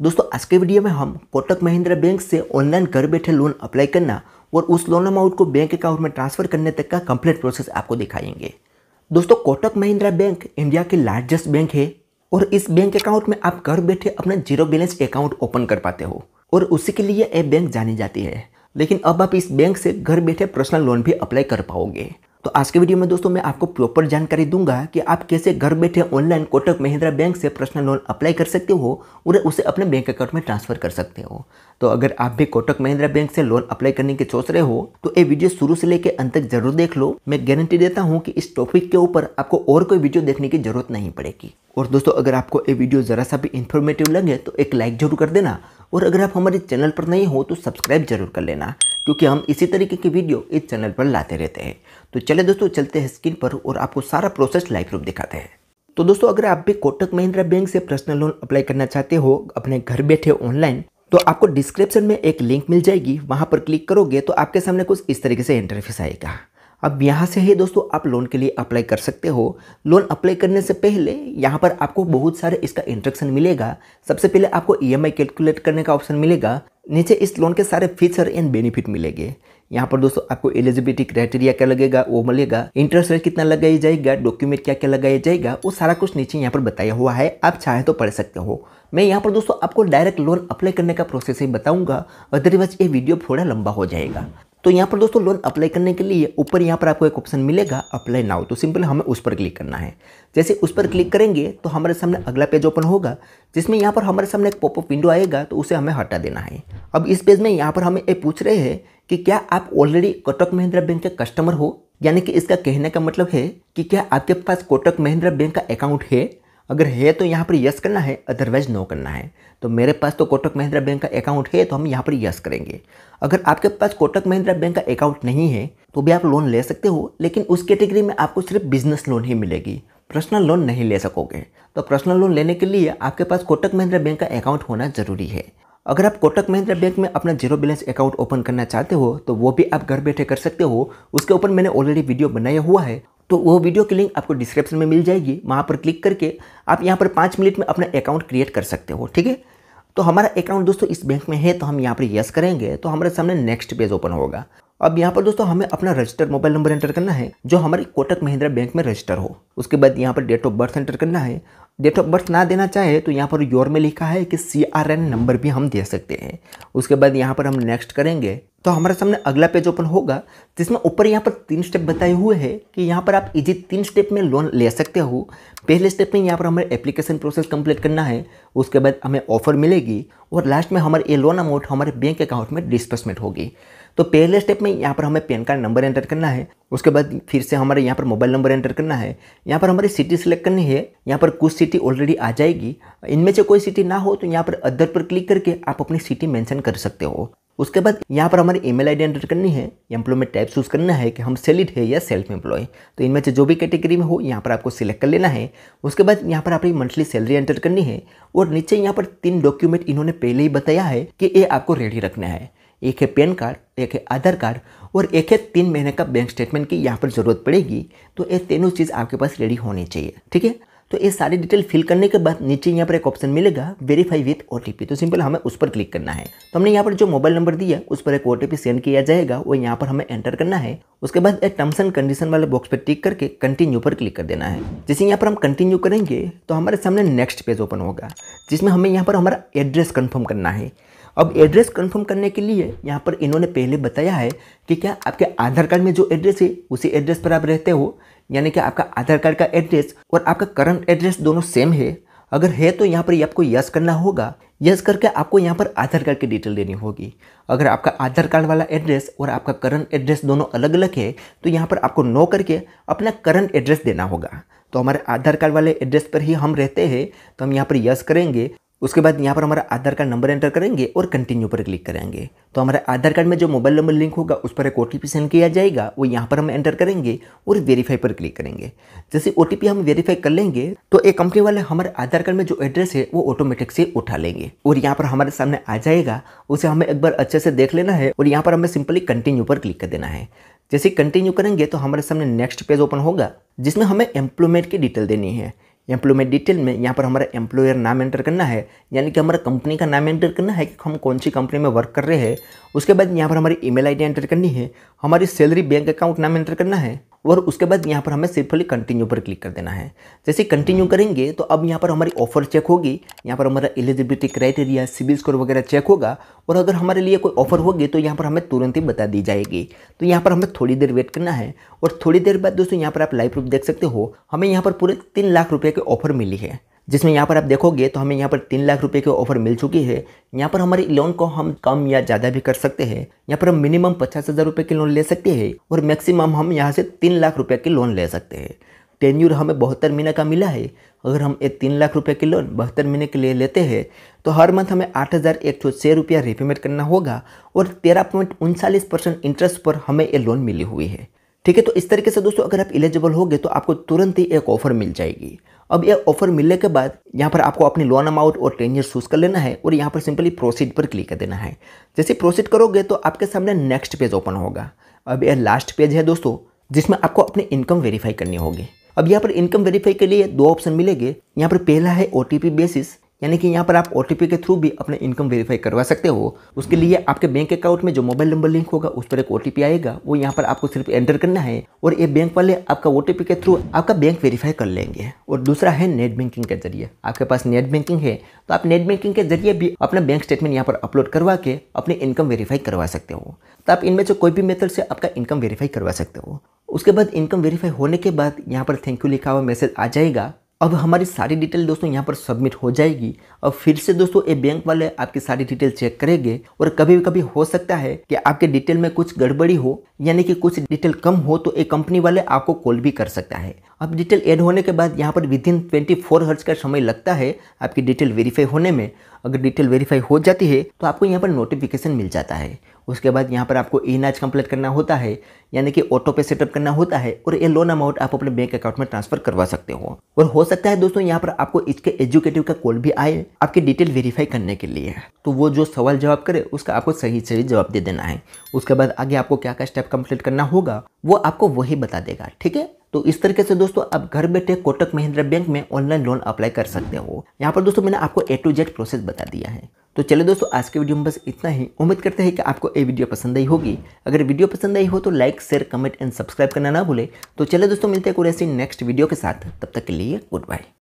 दोस्तों आज के वीडियो में हम कोटक महिंद्रा बैंक से ऑनलाइन घर बैठे लोन अप्लाई करना और उस लोन अमाउंट को बैंक अकाउंट में ट्रांसफर करने तक का कंप्लीट प्रोसेस आपको दिखाएंगे। दोस्तों कोटक महिंद्रा बैंक इंडिया की लार्जेस्ट बैंक है और इस बैंक अकाउंट में आप घर बैठे अपना जीरो बैलेंस अकाउंट ओपन कर पाते हो और उसी के लिए ये बैंक जानी जाती है। लेकिन अब आप इस बैंक से घर बैठे पर्सनल लोन भी अप्लाई कर पाओगे। तो आज के वीडियो में दोस्तों मैं आपको प्रॉपर जानकारी दूंगा कि आप कैसे घर बैठे ऑनलाइन कोटक महिंद्रा बैंक से पर्सनल लोन अप्लाई कर सकते हो और उसे अपने बैंक अकाउंट में ट्रांसफर कर सकते हो। तो अगर आप भी कोटक महिंद्रा बैंक से लोन अप्लाई करने की सोच रहे हो तो ये वीडियो शुरू से लेकर अंत तक जरूर देख लो। मैं गारंटी देता हूँ कि इस टॉपिक के ऊपर आपको और कोई वीडियो देखने की जरूरत नहीं पड़ेगी। और दोस्तों अगर आपको ये वीडियो ज़रा सा भी इन्फॉर्मेटिव लगे तो एक लाइक जरूर कर देना और अगर आप हमारे चैनल पर नहीं हो तो सब्सक्राइब जरूर कर लेना, क्योंकि हम इसी तरीके की वीडियो इस चैनल पर लाते रहते हैं। तो चले दोस्तों चलते हैं स्क्रीन पर और आपको सारा प्रोसेस लाइव प्रूफ दिखाते हैं। तो दोस्तों अगर आप भी कोटक महिंद्रा बैंक से पर्सनल लोन अप्लाई करना चाहते हो अपने घर बैठे ऑनलाइन, तो आपको डिस्क्रिप्शन में एक लिंक मिल जाएगी, वहां पर क्लिक करोगे तो आपके सामने कुछ इस तरीके से इंटरफेस आएगा। अब यहाँ से ही दोस्तों आप लोन के लिए अप्लाई कर सकते हो। लोन अप्लाई करने से पहले यहाँ पर आपको बहुत सारे इसका इंस्ट्रक्शन मिलेगा। सबसे पहले आपको ईएमआई कैलकुलेट करने का ऑप्शन मिलेगा। नीचे इस लोन के सारे फीचर एंड बेनिफिट मिलेंगे। यहाँ पर दोस्तों आपको एलिजिबिलिटी क्राइटेरिया क्या लगेगा वो मिलेगा, इंटरेस्ट रेट कितना लगाया जाएगा, डॉक्यूमेंट क्या क्या लगाया जाएगा, वो सारा कुछ नीचे यहाँ पर बताया हुआ है। आप चाहे तो पढ़ सकते हो। मैं यहाँ पर दोस्तों आपको डायरेक्ट लोन अप्लाई करने का प्रोसेस ही बताऊंगा, अदरवाइज ये वीडियो थोड़ा लंबा हो जाएगा। तो यहाँ पर दोस्तों लोन अप्लाई करने के लिए ऊपर यहाँ पर आपको एक ऑप्शन मिलेगा अप्लाई नाउ, तो सिंपल हमें उस पर क्लिक करना है। जैसे उस पर क्लिक करेंगे तो हमारे सामने अगला पेज ओपन होगा, जिसमें यहाँ पर हमारे सामने एक पॉपअप विंडो आएगा, तो उसे हमें हटा देना है। अब इस पेज में यहाँ पर हमें ये पूछ रहे हैं कि क्या आप ऑलरेडी कोटक महिंद्रा बैंक के कस्टमर हो, यानी कि इसका कहने का मतलब है कि क्या आपके पास कोटक महिंद्रा बैंक का अकाउंट है। अगर है तो यहाँ पर यस करना है, अदरवाइज नो करना है। तो मेरे पास तो कोटक महिंद्रा बैंक का अकाउंट है तो हम यहाँ पर यस करेंगे। अगर आपके पास कोटक महिंद्रा बैंक का अकाउंट नहीं है तो भी आप लोन ले सकते हो, लेकिन उस कैटेगरी में आपको सिर्फ बिजनेस लोन ही मिलेगी, पर्सनल लोन नहीं ले सकोगे। तो पर्सनल लोन लेने के लिए आपके पास कोटक महिंद्रा बैंक का अकाउंट होना जरूरी है। अगर आप कोटक महिंद्रा बैंक में अपना जीरो बैलेंस अकाउंट ओपन करना चाहते हो तो वो भी आप घर बैठे कर सकते हो। उसके ऊपर मैंने ऑलरेडी वीडियो बनाया हुआ है, तो वो वीडियो की लिंक आपको डिस्क्रिप्शन में मिल जाएगी। वहाँ पर क्लिक करके आप यहाँ पर 5 मिनट में अपना अकाउंट क्रिएट कर सकते हो। ठीक है, तो हमारा अकाउंट दोस्तों इस बैंक में है तो हम यहाँ पर यस करेंगे तो हमारे सामने नेक्स्ट पेज ओपन होगा। अब यहाँ पर दोस्तों हमें अपना रजिस्टर्ड मोबाइल नंबर एंटर करना है जो हमारे कोटक महिंद्रा बैंक में रजिस्टर हो। उसके बाद यहाँ पर डेट ऑफ बर्थ एंटर करना है। डेट ऑफ बर्थ ना देना चाहे तो यहाँ पर योर में लिखा है कि CRN नंबर भी हम दे सकते हैं। उसके बाद यहाँ पर हम नेक्स्ट करेंगे तो हमारे सामने अगला पेज ओपन होगा, जिसमें ऊपर यहाँ पर 3 स्टेप बताए हुए हैं कि यहाँ पर आप इजी 3 स्टेप में लोन ले सकते हो। पहले स्टेप में यहाँ पर हमें एप्लीकेशन प्रोसेस कंप्लीट करना है, उसके बाद हमें ऑफर मिलेगी और लास्ट में हमारे ये लोन अमाउंट हमारे बैंक अकाउंट में डिस्बर्समेंट होगी। तो पहले स्टेप में यहाँ पर हमें पैन कार्ड नंबर एंटर करना है। उसके बाद फिर से हमारे यहाँ पर मोबाइल नंबर एंटर करना है। यहाँ पर हमारी सिटी सिलेक्ट करनी है। यहाँ पर कुछ सिटी ऑलरेडी आ जाएगी, इनमें से कोई सिटी ना हो तो यहाँ पर अदर पर क्लिक करके आप अपनी सिटी मेंशन कर सकते हो। उसके बाद यहाँ पर हमारी ईमेल आईडी एंटर करनी है। एम्प्लॉयमेंट टाइप चूज करना है कि हम सैलरीड है या सेल्फ एम्प्लॉय, तो इनमें से जो भी कैटेगरी में हो यहाँ पर आपको सिलेक्ट कर लेना है। उसके बाद यहाँ पर अपनी मंथली सैलरी एंटर करनी है और नीचे यहाँ पर 3 डॉक्यूमेंट इन्होंने पहले ही बताया है कि ये आपको रेडी रखना है। एक है पैन कार्ड, एक है आधार कार्ड और एक है 3 महीने का बैंक स्टेटमेंट की यहाँ पर ज़रूरत पड़ेगी। तो ये तीनों चीज़ आपके पास रेडी होनी चाहिए। ठीक है, तो ये सारी डिटेल फिल करने के बाद नीचे यहाँ पर एक ऑप्शन मिलेगा वेरीफाई विथ OTP, तो सिंपल हमें उस पर क्लिक करना है। तो हमने यहाँ पर जो मोबाइल नंबर दिया उस पर एक OTP सेंड किया जाएगा, वो यहाँ पर हमें एंटर करना है। उसके बाद एक टर्म्स एंड कंडीशन वाले बॉक्स पर टिक करके कंटिन्यू पर क्लिक कर देना है। जैसे यहाँ पर हम कंटिन्यू करेंगे तो हमारे सामने नेक्स्ट पेज ओपन होगा, जिसमें हमें यहाँ पर हमारा एड्रेस कन्फर्म करना है। अब एड्रेस कंफर्म करने के लिए यहाँ पर इन्होंने पहले बताया है कि क्या आपके आधार कार्ड में जो एड्रेस है उसी एड्रेस पर आप रहते हो, यानी कि आपका आधार कार्ड का एड्रेस और आपका करंट एड्रेस दोनों सेम है। अगर है तो यहाँ पर आपको यस करना होगा। यस करके आपको यहाँ पर आधार कार्ड की डिटेल देनी होगी। अगर आपका आधार कार्ड वाला एड्रेस और आपका करंट एड्रेस दोनों अलग अलग है तो यहाँ पर आपको नो करके अपना करंट एड्रेस देना होगा। तो हमारे आधार कार्ड वाले एड्रेस पर ही हम रहते हैं तो हम यहाँ पर यस करेंगे। उसके बाद यहाँ पर हमारा आधार कार्ड नंबर एंटर करेंगे और कंटिन्यू पर क्लिक करेंगे। तो हमारे आधार कार्ड में जो मोबाइल नंबर लिंक होगा उस पर एक OTP सेंड किया जाएगा, वो यहाँ पर हम एंटर करेंगे और वेरीफाई पर क्लिक करेंगे। जैसे OTP हम वेरीफाई कर लेंगे तो एक कंपनी वाले हमारे आधार कार्ड में जो एड्रेस है वो ऑटोमेटिक से उठा लेंगे और यहाँ पर हमारे सामने आ जाएगा। उसे हमें एक बार अच्छे से देख लेना है और यहाँ पर हमें सिंपली कंटिन्यू पर क्लिक कर देना है। जैसे कंटिन्यू करेंगे तो हमारे सामने नेक्स्ट पेज ओपन होगा, जिसमें हमें एम्प्लॉयमेंट की डिटेल देनी है। एम्प्लॉयमेंट डिटेल में यहाँ पर हमारा एम्प्लॉयर नाम एंटर करना है, यानी कि हमारा कंपनी का नाम एंटर करना है कि हम कौन सी कंपनी में वर्क कर रहे हैं। उसके बाद यहाँ पर हमारी ईमेल आईडी एंटर करनी है, हमारी सैलरी बैंक अकाउंट नाम एंटर करना है और उसके बाद यहाँ पर हमें सिंपली कंटिन्यू पर क्लिक कर देना है। जैसे कंटिन्यू करेंगे तो अब यहाँ पर हमारी ऑफर चेक होगी, यहाँ पर हमारा एलिजिबिलिटी क्राइटेरिया, सिबिल स्कोर वगैरह चेक होगा और अगर हमारे लिए कोई ऑफर होगी तो यहाँ पर हमें तुरंत ही बता दी जाएगी। तो यहाँ पर हमें थोड़ी देर वेट करना है और थोड़ी देर बाद दोस्तों यहाँ पर आप लाइव प्रूफ देख सकते हो, हमें यहाँ पर पूरे 3 लाख रुपये की ऑफर मिली है, जिसमें यहाँ पर आप देखोगे तो हमें यहाँ पर 3 लाख रुपए की ऑफर मिल चुकी है। यहाँ पर हमारी लोन को हम कम या ज़्यादा भी कर सकते हैं। यहाँ पर हम मिनिमम 50,000 रुपये की लोन ले सकते हैं और मैक्सिमम हम यहाँ से 3 लाख रुपये की लोन ले सकते हैं। टेन्यूर हमें 72 महीने का मिला है। अगर हम ये 3 लाख रुपये की लोन 72 महीने के लिए लेते हैं तो हर मंथ हमें 8,106 रुपया रीपेमेंट करना होगा और 13.39% इंटरेस्ट पर हमें ये लोन मिली हुई है। ठीक है, तो इस तरीके से दोस्तों अगर आप एलिजिबल होगे तो आपको तुरंत ही एक ऑफर मिल जाएगी। अब ये ऑफर मिलने के बाद यहाँ पर आपको अपनी लोन अमाउंट और टेन्योर चूज कर लेना है और यहाँ पर सिंपली प्रोसीड पर क्लिक कर देना है। जैसे प्रोसीड करोगे तो आपके सामने नेक्स्ट पेज ओपन होगा। अब ये लास्ट पेज है दोस्तों, जिसमें आपको अपनी इनकम वेरीफाई करनी होगी। अब यहाँ पर इनकम वेरीफाई के लिए 2 ऑप्शन मिलेंगे। यहाँ पर पहला है OTP बेसिस, यानी कि यहाँ पर आप OTP के थ्रू भी अपने इनकम वेरीफाई करवा सकते हो। उसके लिए आपके बैंक अकाउंट में जो मोबाइल नंबर लिंक होगा उस पर एक OTP आएगा, वो यहाँ पर आपको सिर्फ एंटर करना है और ये बैंक वाले आपका OTP के थ्रू आपका बैंक वेरीफाई कर लेंगे। और दूसरा है नेट बैंकिंग के जरिए। आपके पास नेट बैंकिंग है तो आप नेट बैंकिंग के जरिए भी अपना बैंक स्टेटमेंट यहाँ पर अपलोड करवा के अपनी इनकम वेरीफाई करवा सकते हो। तो आप इनमें से कोई भी मेथड से आपका इनकम वेरीफाई करवा सकते हो। उसके बाद इनकम वेरीफाई होने के बाद यहाँ पर थैंक यू लिखा हुआ मैसेज आ जाएगा। अब हमारी सारी डिटेल दोस्तों यहाँ पर सबमिट हो जाएगी। अब फिर से दोस्तों ये बैंक वाले आपकी सारी डिटेल चेक करेंगे और कभी कभी हो सकता है कि आपके डिटेल में कुछ गड़बड़ी हो, यानी कि कुछ डिटेल कम हो, तो एक कंपनी वाले आपको कॉल भी कर सकता है। अब डिटेल ऐड होने के बाद यहाँ पर विदिन 24 आवर्स का समय लगता है आपकी डिटेल वेरीफाई होने में। अगर डिटेल वेरीफाई हो जाती है तो आपको यहाँ पर नोटिफिकेशन मिल जाता है। उसके बाद यहाँ पर आपको ई-नाच कंप्लीट करना होता है, यानी कि ऑटो पे सेटअप करना होता है और ये लोन अमाउंट आप अपने बैंक अकाउंट में ट्रांसफर करवा सकते हो। और हो सकता है दोस्तों यहाँ पर आपको इसके एजुकेटिव का कॉल भी आए आपकी डिटेल वेरीफाई करने के लिए, तो वो जो सवाल जवाब करे उसका आपको सही सही जवाब दे देना है। उसके बाद आगे आपको क्या क्या स्टेप कंप्लीट करना होगा वो आपको वही बता देगा। ठीक है, तो इस तरीके से दोस्तों आप घर बैठे कोटक महिंद्रा बैंक में ऑनलाइन लोन अप्लाई कर सकते हो। यहाँ पर दोस्तों मैंने आपको A to Z प्रोसेस बता दिया है। तो चलिए दोस्तों आज के वीडियो में बस इतना ही। उम्मीद करते हैं कि आपको ये वीडियो पसंद आई होगी। अगर वीडियो पसंद आई हो तो like, share, comment and subscribe करना ना भूले। तो चलिए दोस्तों मिलते हैं कोई ऐसी नेक्स्ट वीडियो के साथ, तब तक के लिए गुड बाय।